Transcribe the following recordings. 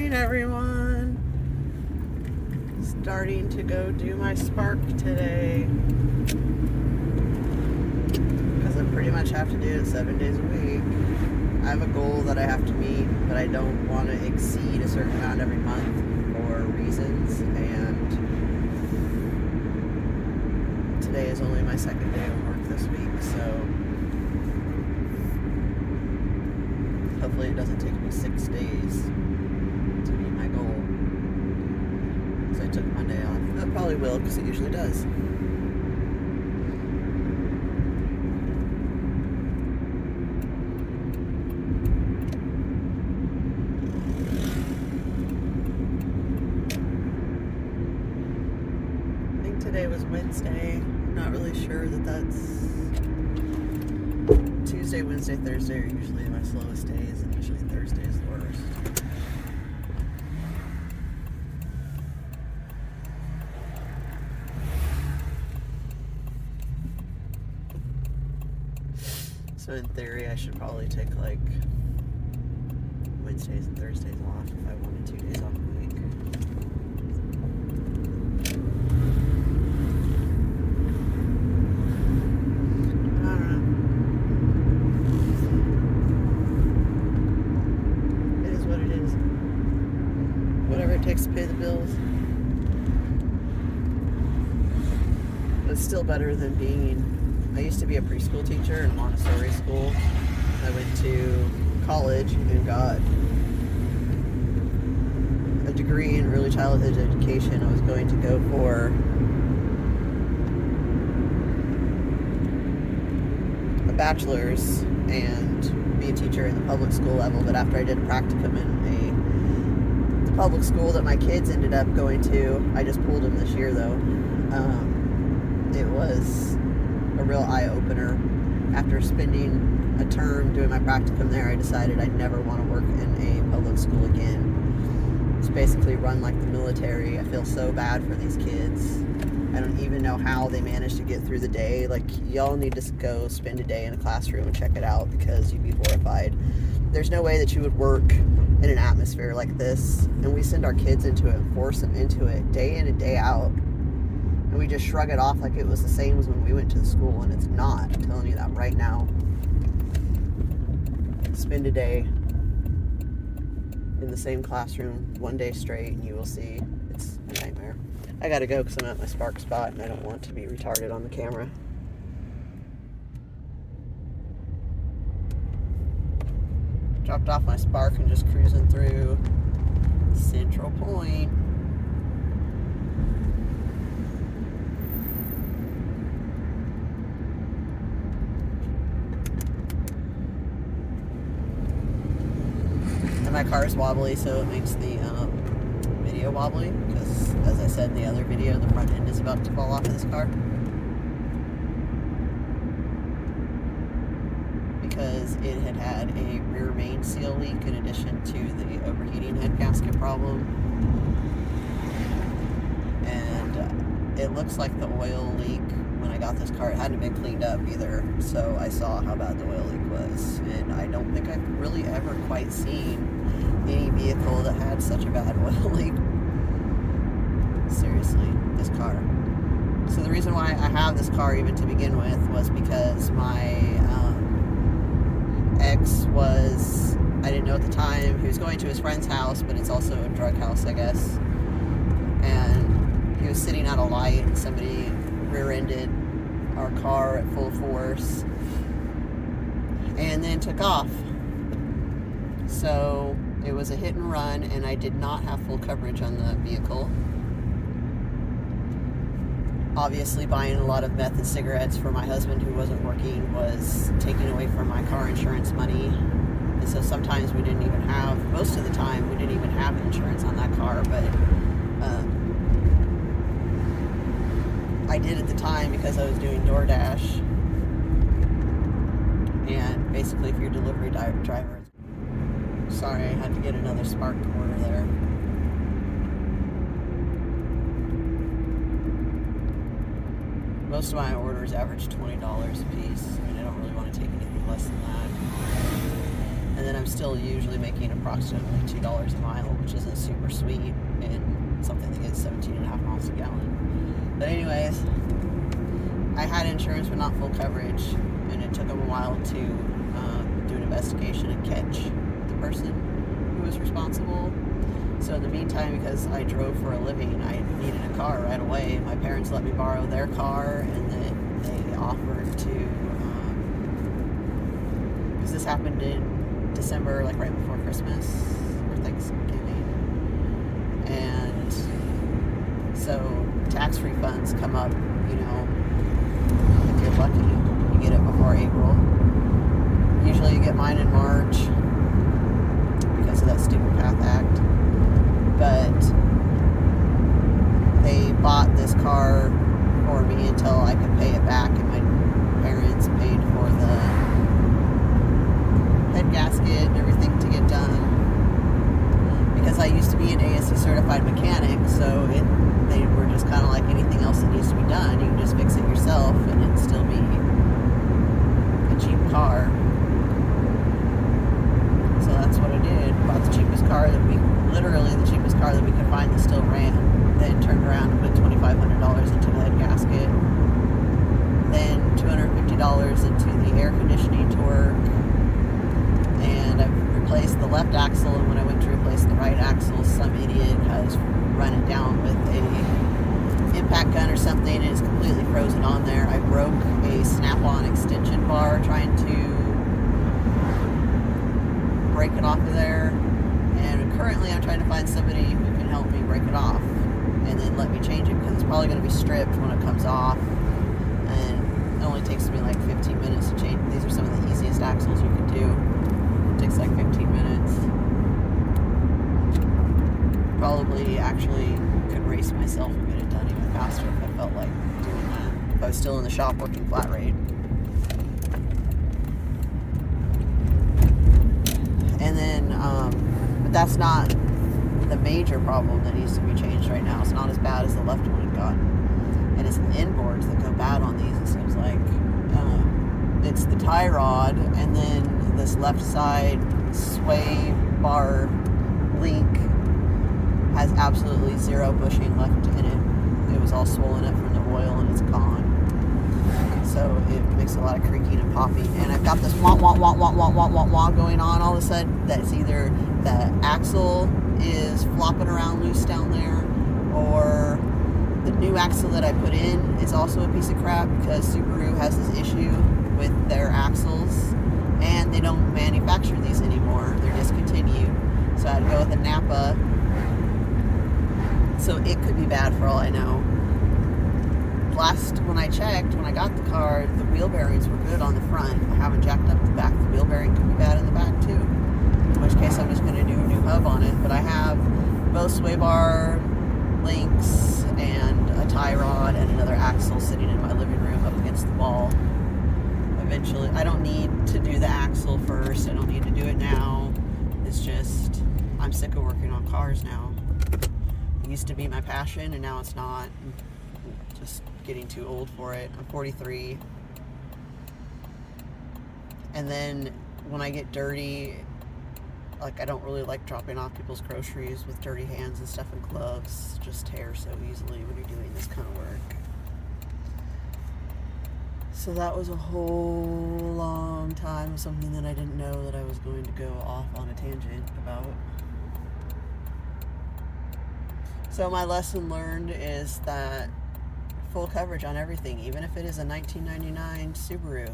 morning, everyone. Starting to go do my Spark today because I pretty much have to do it 7 days a week. I have a goal that I have to meet, but I don't want to exceed a certain amount every month for reasons, and today is only my second day of work this week, so hopefully it doesn't take me 6 days to meet my goal. Because I took Monday off. It probably will, because it usually does. I think today was Wednesday. I'm not really sure that that's... Tuesday, Wednesday, Thursday are usually my slowest days, and usually Thursday is the worst. So in theory, I should probably take like Wednesdays and Thursdays off if I wanted 2 days off a week. To pay the bills. But it's still better than I used to be a preschool teacher in a Montessori school. I went to college and got a degree in early childhood education. I was going to go for a bachelor's and be a teacher in the public school level, but after I did a practicum in a public school that my kids ended up going to, I just pulled them this year though, it was a real eye-opener. After spending a term doing my practicum there, I decided I never want to work in a public school again. It's basically run like the military. I feel so bad for these kids. I don't even know how they manage to get through the day. Like, y'all need to go spend a day in a classroom and check it out, because you'd be horrified. There's no way that you would work in an atmosphere like this, and we send our kids into it and force them into it day in and day out, and we just shrug it off like it was the same as when we went to the school, and it's not. I'm telling you that right now. Spend a day in the same classroom 1 day straight and you will see it's a nightmare. I gotta go because I'm at my Spark spot and I don't want to be retarded on the camera. Dropped off my Spark and just cruising through Central Point. And my car is wobbly, so it makes the video wobbly, because as I said in the other video, the front end is about to fall off of this car. Because it had a rear main seal leak in addition to the overheating head gasket problem. And it looks like the oil leak, when I got this car, it hadn't been cleaned up either. So I saw how bad the oil leak was. And I don't think I've really ever quite seen any vehicle that had such a bad oil leak. Seriously, this car. So the reason why I have this car even to begin with was because my ex was, I didn't know at the time, he was going to his friend's house, but it's also a drug house, I guess. And he was sitting at a light and somebody rear-ended our car at full force and then took off. So it was a hit and run, and I did not have full coverage on the vehicle. Obviously, buying a lot of meth and cigarettes for my husband who wasn't working was taking away from my car insurance money. And so sometimes we didn't even have, most of the time, we didn't even have insurance on that car. But I did at the time because I was doing DoorDash. And basically, if you're a delivery driver, sorry, I had to get another Spark order there. Most of my orders average $20 a piece. I mean, I don't really want to take anything less than that. And then I'm I'm still usually making approximately $2 a mile, which isn't super sweet in something that gets 17.5 miles a gallon. But anyways, I had insurance but not full coverage, and it took them a while to do an investigation and catch the person who was responsible. So in the meantime, because I drove for a living, I needed a car right away. My parents let me borrow their car, and then they offered to, because this happened in December, like right before Christmas or Thanksgiving, and so tax refunds come up, you know, if you're lucky, you get it before April. Usually you get mine in March because of that stupid PATH Act. But they bought this car for me until I could pay it back, and my parents paid for the head gasket and everything to get done. Because I used to be an ASE certified mechanic, so they were just kind of like anything else that needs to be done. You can just fix it yourself and it'd still be a cheap car. So that's what I did. Bought the cheapest car literally the cheapest car that we could find that still ran. Then turned around and put $2,500 into the head gasket. Then $250 into the air conditioning to work. And I've replaced the left axle, and when I went to replace the right axle, some idiot has run it down with a impact gun or something, and it's completely frozen on there. I broke a snap-on extension bar trying to break it off of there, and currently I'm trying to find somebody who can help me break it off and then let me change it, because it's probably going to be stripped when it comes off, and it only takes me like 15 minutes to change. These are some of the easiest axles you can do. It takes like 15 minutes. Probably actually could race myself and get it done even faster if I felt like doing that, if I was still in the shop working flat rate. And then, but that's not the major problem that needs to be changed right now. It's not as bad as the left one had gotten. And it's the inboards that go bad on these, it seems like. It's the tie rod, and then this left side sway bar link has absolutely zero bushing left in it. It was all swollen up from the oil, and it's gone. So it makes a lot of creaking and popping. And I've got this wah wah wah wah wah wah wah wah going on all of a sudden. That's either the axle is flopping around loose down there, or the new axle that I put in is also a piece of crap, because Subaru has this issue with their axles, and they don't manufacture these anymore. They're discontinued. So I had to go with a Napa. So it could be bad for all I know. When I checked, when I got the car, the wheel bearings were good on the front. I haven't jacked up the back. The wheel bearing could be bad in the back too. In which case I'm just going to do a new hub on it. But I have both sway bar links and a tie rod and another axle sitting in my living room up against the wall. Eventually, I don't need to do the axle first. I don't need to do it now. It's just, I'm sick of working on cars now. It used to be my passion, and now it's not. I'm just getting too old for it. I'm 43. And then when I get dirty, like, I don't really like dropping off people's groceries with dirty hands and stuff, and gloves just tear so easily when you're doing this kind of work. So that was a whole long time of something that I didn't know that I was going to go off on a tangent about. So my lesson learned is that full coverage on everything, even if it is a 1999 Subaru.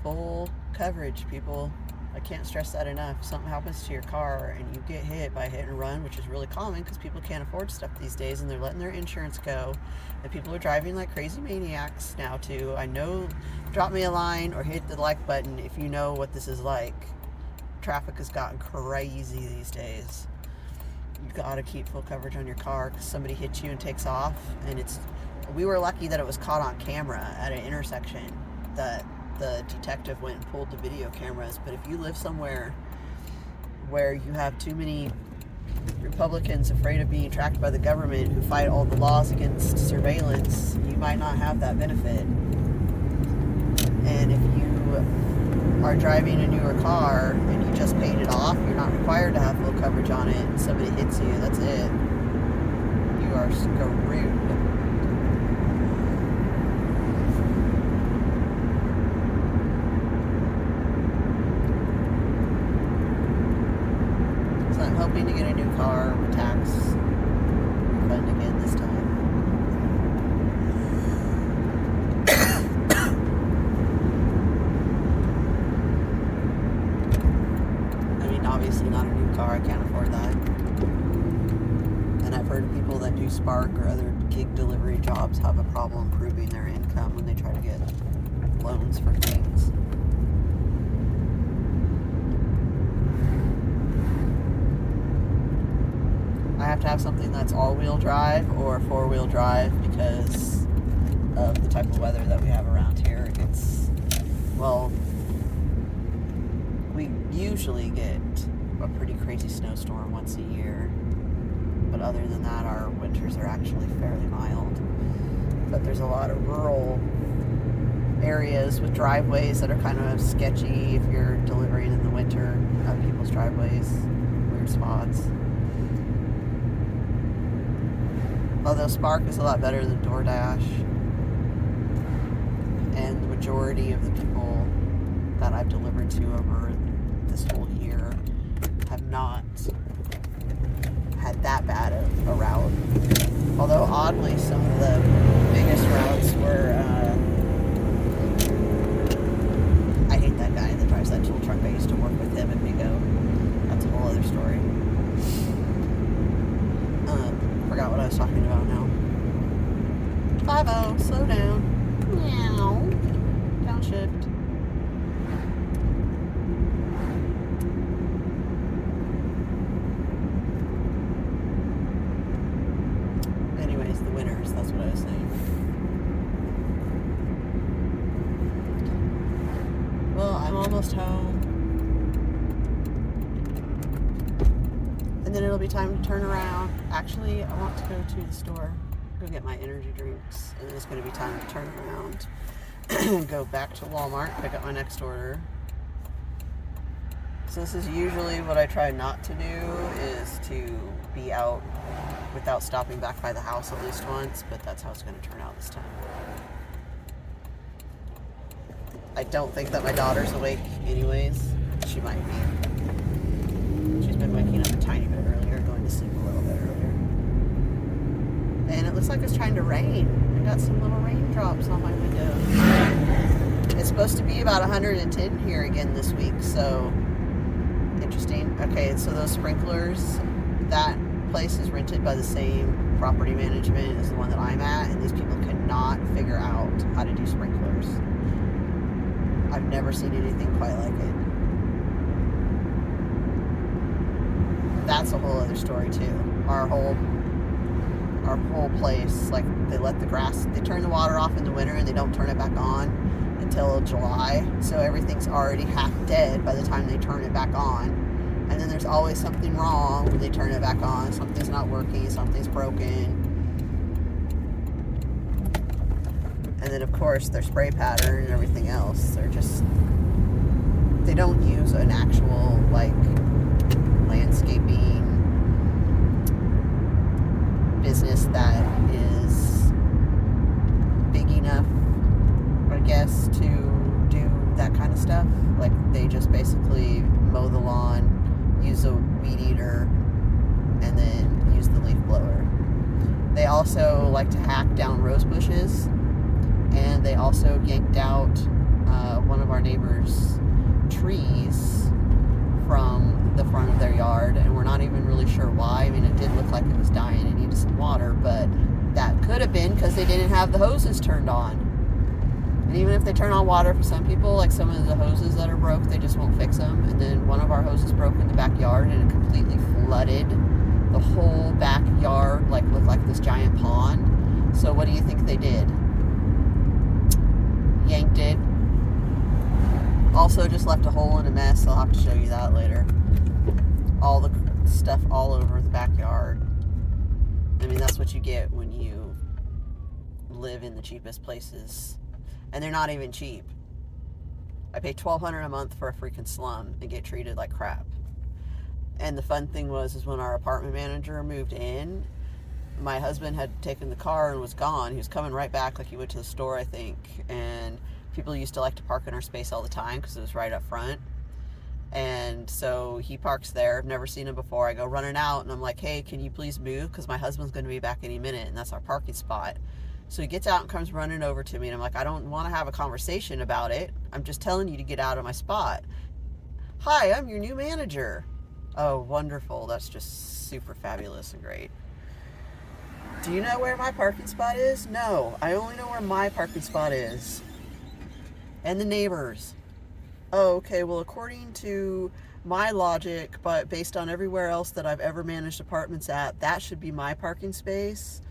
Full coverage, people. I can't stress that enough. If something happens to your car and you get hit by hit and run, which is really common because people can't afford stuff these days and they're letting their insurance go, and people are driving like crazy maniacs now too. I know, drop me a line or hit the like button if you know what this is like. Traffic has gotten crazy these days. You gotta keep full coverage on your car because somebody hits you and takes off, and we were lucky that it was caught on camera at an intersection that the detective went and pulled the video cameras. But if you live somewhere where you have too many Republicans afraid of being tracked by the government who fight all the laws against surveillance, you might not have that benefit. And if you are driving a newer car and you just paid it off, you're not required to have full coverage on it, and somebody hits you, that's it. You are screwed. So I'm hoping to get a new car with tax refund again this time. Obviously not a new car, I can't afford that. And I've heard of people that do Spark or other gig delivery jobs have a problem proving their income when they try to get loans for things. I have to have something that's all-wheel drive or four-wheel drive because of the type of weather that we have around here. It's, well, we usually get a pretty crazy snowstorm once a year, but other than that, our winters are actually fairly mild. But there's a lot of rural areas with driveways that are kind of sketchy if you're delivering in the winter on people's driveways, weird spots. Although Spark is a lot better than DoorDash, and the majority of the people that I've delivered to over this whole year have not had that bad of a route. Although oddly, some of the biggest routes were, I hate that guy that drives that tool truck. I used to work with him at Bigo. That's a whole other story. Forgot what I was talking about now. 5-0, slow down. Meow. Downshift. Anyways, the winters, that's what I was saying. Well, I'm almost home. And then it'll be time to turn around. Actually, I want to go to the store, go get my energy drinks, and then it's going to be time to turn around, go back to Walmart, pick up my next order. So this is usually what I try not to do, is to be out without stopping back by the house at least once, but that's how it's going to turn out this time. I don't think that my daughter's awake anyways. She might be. She's been waking up a tiny bit earlier, going to sleep a little bit earlier. And it looks like it's trying to rain. I got some little raindrops on my window. It's supposed to be about 110 here again this week, so interesting. Okay, so those sprinklers, that place is rented by the same property management as the one that I'm at, and these people cannot figure out how to do sprinklers. I've never seen anything quite like it. That's a whole other story too. Our whole place, like, they turn the water off in the winter and they don't turn it back on until July, so everything's already half dead by the time they turn it back on. And then there's always something wrong when they turn it back on. Something's not working, something's broken. And then of course their spray pattern and everything else, they don't use an actual, like, landscaping business that is big enough, I guess, to do that kind of stuff. Like, they just basically mow the lawn, use a weed eater, and then use the leaf blower. They also like to hack down rose bushes, and they also yanked out one of our neighbors' trees from the front of their yard, and we're not even really sure why. I mean, it did look like it was dying and needed some water, but that could have been because they didn't have the hoses turned on. And even if they turn on water, for some people, like some of the hoses that are broke, they just won't fix them. And then one of our hoses broke in the backyard, and it completely flooded the whole backyard, like, looked like this giant pond. So what do you think they did? Yanked it. Also just left a hole in a mess. I'll have to show you that later. All the stuff all over the backyard. I mean, that's what you get when you live in the cheapest places. And they're not even cheap. I pay $1,200 a month for a freaking slum and get treated like crap. And the fun thing is when our apartment manager moved in, my husband had taken the car and was gone. He was coming right back, like he went to the store, I think. And people used to like to park in our space all the time because it was right up front. And so he parks there. I've never seen him before. I go running out and I'm like, hey, can you please move? Because my husband's going to be back any minute, and that's our parking spot. So he gets out and comes running over to me, and I'm like, I don't want to have a conversation about it. I'm just telling you to get out of my spot. Hi, I'm your new manager. Oh, wonderful. That's just super fabulous and great. Do you know where my parking spot is? No, I only know where my parking spot is. And the neighbors. Oh, okay, well, according to my logic, but based on everywhere else that I've ever managed apartments at, that should be my parking space.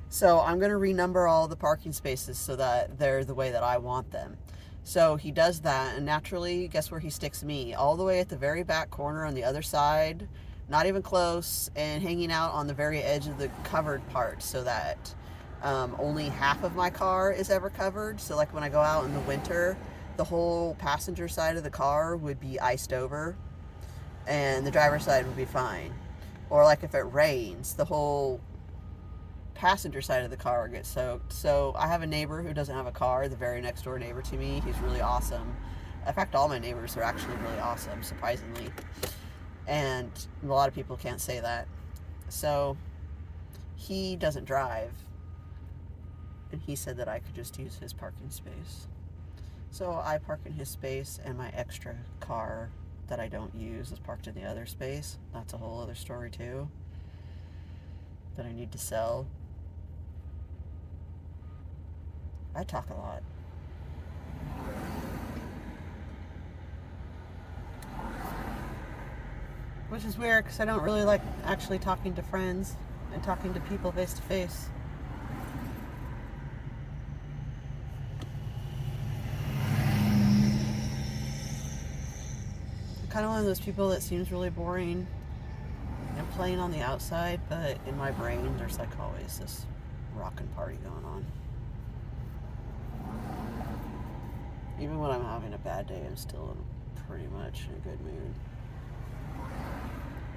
So I'm going to renumber all the parking spaces so that they're the way that I want them. So he does that, and naturally, guess where he sticks me? All the way at the very back corner on the other side, not even close, and hanging out on the very edge of the covered part so that only half of my car is ever covered. So like when I go out in the winter, the whole passenger side of the car would be iced over and the driver's side would be fine. Or like if it rains, the whole passenger side of the car gets soaked. So I have a neighbor who doesn't have a car, the very next door neighbor to me. He's really awesome. In fact, all my neighbors are actually really awesome, surprisingly. And a lot of people can't say that. So he doesn't drive, and he said that I could just use his parking space. So I park in his space, and my extra car that I don't use is parked in the other space. That's a whole other story too, that I need to sell. I talk a lot. Which is weird because I don't really like actually talking to friends and talking to people face to face. Kind of one of those people that seems really boring and plain on the outside, but in my brain there's like always this rockin' party going on. Even when I'm having a bad day, I'm still pretty much in a good mood.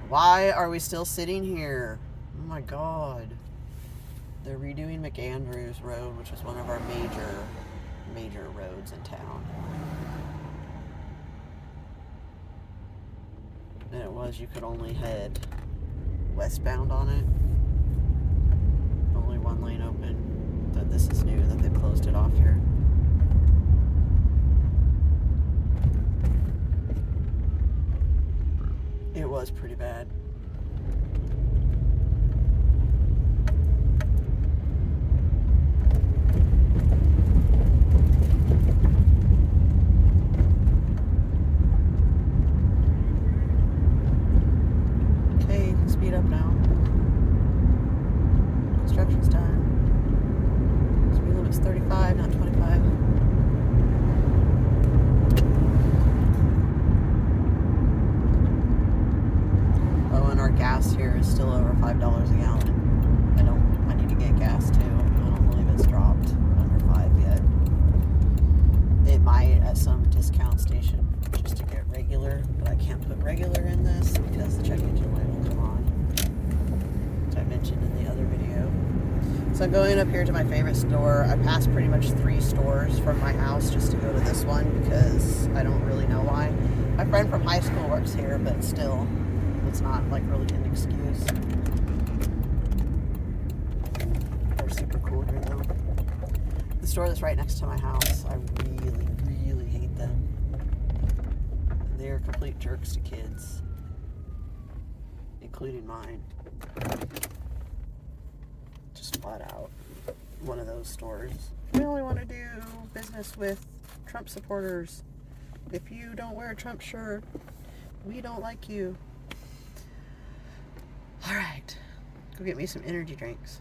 Why are we still sitting here? Oh my god. They're redoing McAndrews Road, which is one of our major roads in town. And it was, you could only head westbound on it. Only one lane open. But this is new that they closed it off here. It was pretty bad. Okay, you can speed up now. Construction's done. Speed limit's 35, not 25. Gas here is still over $5 a gallon. I need to get gas too. I don't believe it's dropped under 5 yet. It might at some discount station just to get regular, but I can't put regular in this because the check engine light will come on, which I mentioned in the other video. So I'm going up here to my favorite store. I passed pretty much 3 stores from my house just to go to this one because I don't really know why. My friend from high school works here, but still, it's not like really an excuse. They're super cool here though. The store that's right next to my house, I really hate them. They're complete jerks to kids, including mine. Just flat out one of those stores. We only want to do business with Trump supporters. If you don't wear a Trump shirt, we don't like you. Alright, go get me some energy drinks.